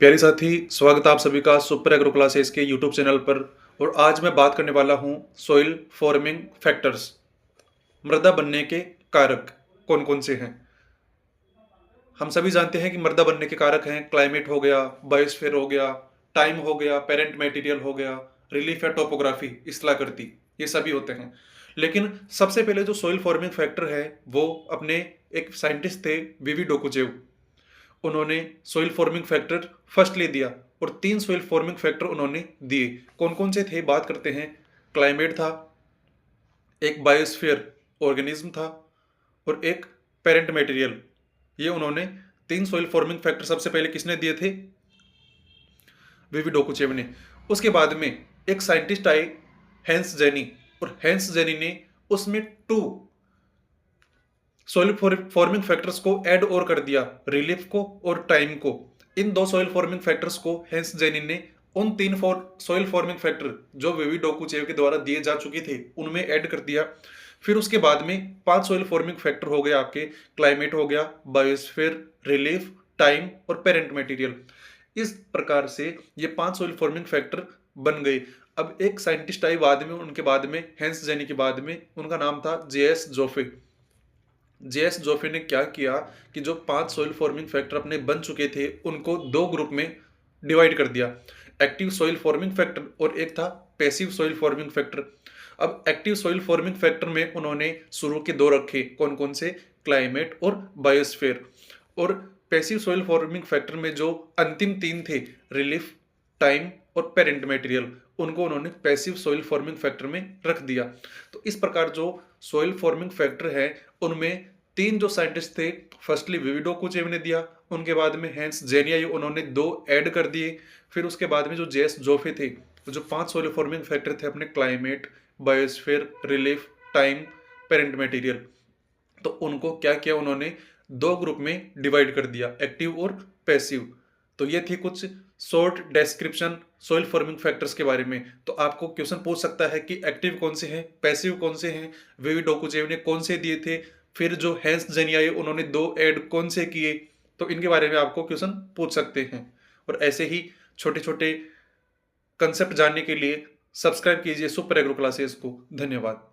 प्यारे साथी, स्वागत है आप सभी का सुपर एग्रो क्लासेस के यूट्यूब चैनल पर। और आज मैं बात करने वाला हूं सोइल फॉर्मिंग फैक्टर्स, मृदा बनने के कारक कौन कौन से हैं। हम सभी जानते हैं कि मृदा बनने के कारक हैं क्लाइमेट हो गया, बायोस्फीयर हो गया, टाइम हो गया, पेरेंट मटेरियल हो गया, रिलीफ या टोपोग्राफी, स्थलाकृति, ये सभी होते हैं। लेकिन सबसे पहले जो सोइल फॉर्मिंग फैक्टर है वो अपने एक साइंटिस्ट थे वीवी डोकुचेव, उन्होंने सोइल फॉर्मिंग फैक्टर फर्स्टली दिया और 3 सोइल फॉर्मिंग फैक्टर उन्होंने दिए। कौन कौन से थे बात करते हैं। क्लाइमेट था, एक बायोस्फीयर ऑर्गेनिज्म था और एक पेरेंट मटेरियल। ये उन्होंने 3 सोइल फॉर्मिंग फैक्टर सबसे पहले किसने दिए थे, वीवी डोकुचेव ने। उसके बाद में एक साइंटिस्ट आए हैंस जेनी, और हैंस जेनी ने उसमें 2 सोइल फॉर्मिंग फैक्टर्स को ऐड और कर दिया, रिलीफ को और टाइम को। इन 2 सोइल फॉर्मिंग फैक्टर्स को हैंस जेनिन ने उन 3 सोइल फॉर्मिंग फैक्टर जो वीवी डोकुचेव के द्वारा दिए जा चुके थे उनमें ऐड कर दिया। फिर उसके बाद में 5 सोइल फॉर्मिंग फैक्टर हो गए आपके, क्लाइमेट हो गया, बायोस्फीयर, रिलीफ, टाइम और पेरेंट मटेरियल। इस प्रकार से ये 5 सोइल फॉर्मिंग फैक्टर बन गए। अब एक साइंटिस्ट आए बाद में, उनके बाद में हैंस जेनी के बाद में, उनका नाम था जेएस जोफे। जेएस जोफे ने क्या किया कि जो 5 सोइल फॉर्मिंग फैक्टर अपने बन चुके थे उनको 2 ग्रुप में डिवाइड कर दिया, एक्टिव सोइल फॉर्मिंग फैक्टर और एक था पैसिव सोइल फॉर्मिंग फैक्टर। अब एक्टिव सोइल फॉर्मिंग फैक्टर में उन्होंने शुरू के 2 रखे, कौन कौन से, क्लाइमेट और बायोस्फीयर। और पैसिव सोइल फॉर्मिंग फैक्टर में जो अंतिम 3 थे, रिलीफ, टाइम और पेरेंट मटेरियल, उनको उन्होंने पैसिव सोइल फॉर्मिंग फैक्टर में रख दिया। तो इस प्रकार जो सोइल फॉर्मिंग फैक्टर है उनमें 3 जो साइंटिस्ट थे, फर्स्टली वीवी डोकुचेव ने दिया, उनके बाद में हैंस जेनिया उन्होंने 2 ऐड कर दिए। फिर उसके बाद में जो जेएस जोफे थे, तो जो 5 सोइल फॉर्मिंग फैक्टर थे अपने, climate, biosphere, relief, time, parent material, तो उनको क्या किया, उन्होंने 2 ग्रुप में डिवाइड कर दिया, एक्टिव और पैसिव। तो ये थी कुछ short description soil forming factors के बारे में। तो आपको क्वेश्चन पूछ सकता है कि एक्टिव कौन से हैं, पैसिव कौन से हैं, वीवी डोकुचेव ने कौन से दिए थे, फिर जो हैंस जेनिया उन्होंने 2 ऐड कौन से किए। तो इनके बारे में आपको क्वेश्चन पूछ सकते हैं। और ऐसे ही छोटे छोटे कंसेप्ट जानने के लिए सब्सक्राइब कीजिए सुपर एग्रो क्लासेस को। धन्यवाद।